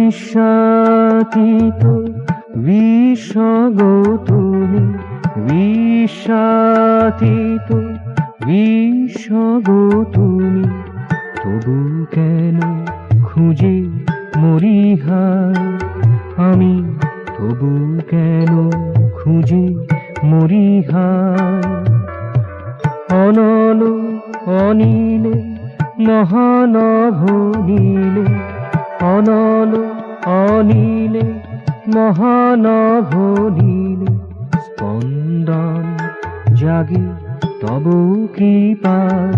বিশ্বাতীত বিশ্বগ তুমি, বিশ্বাতীত বিশ্বগ তুমি, তবু কেন খুঁজে মরি হায় আমি, তবু কেন খুঁজে মরি হায়। অনল অনিলে মহানভ নীলে, অনল অনিলে মহানভ নীলে, স্পন্দন জাগে তব কৃপায়,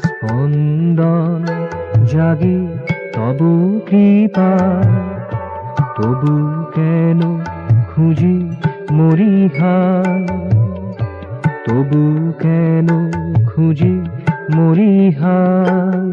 স্পন্দন জাগে তব কৃপায়, তবু কেন খুঁজে মরি হায়, তবু কেন খুঁজে মরি হায়।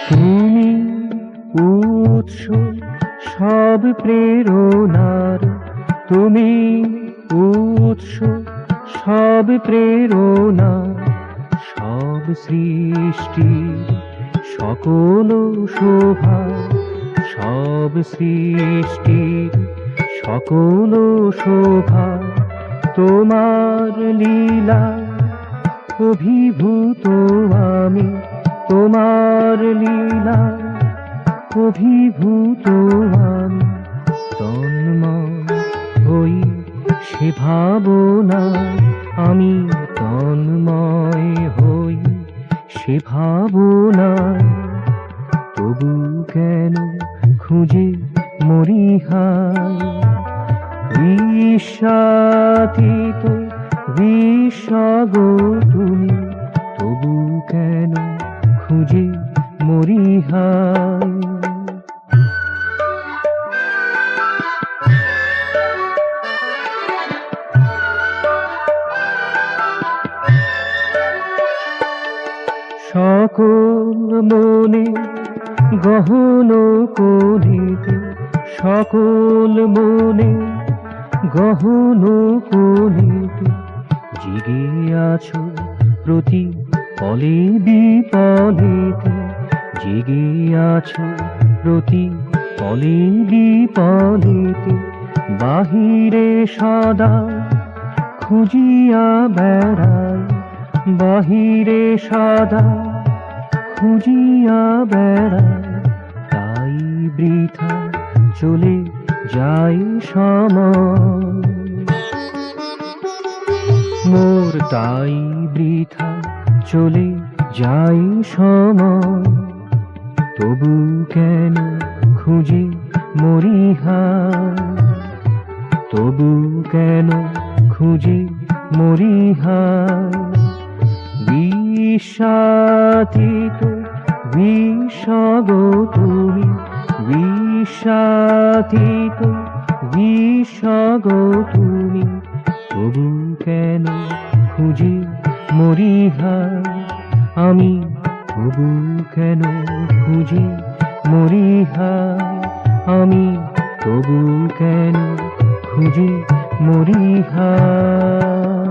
তুমি উৎস সব প্রেরণার, তুমি উৎস সব প্রেরণা, সব সৃষ্টির সকল শোভা, সব সৃষ্টির সকল শোভা, তোমার লীলা অভিভূত আমি, তোমার লীলা অভিভূত আমি, তন্ময় হই সে ভাবনা আমি, তন্ময় হই সে ভাবনা, তবু কেন খুঁজে মরি হায়। বিশ্বাতীত বিশ্বগ তুমি, তবু কেন খুঁজে মরি হায়। সকল মনে গহন কোণেতে, সকল মনে গহন কোণেতে, জেগে আছো প্রতি পলে বিপলেতে, জেগে আছো প্রতি পলে বিপলেতে, বাহিরে সদা খুঁজিয়া বেড়াই, বাহিরে সদা খুঁজিয়া বেড়াই, তাই বৃথা চলে যাই সময় মোর, তাই বৃথা চলে যাই সময়, তবু কেন খুঁজে মরি হায়, তবু কেন খুঁজে মরি হায়। বিশ্বাতীত বিশ্বগ তুমি, বিশ্বাতীত বিশ্বগ তুমি, তবু কেন খুঁজে মরি হায় আমি, তবু কেন খুঁজে মরি হায় আমি, তবু কেন খুঁজে মরি হায়।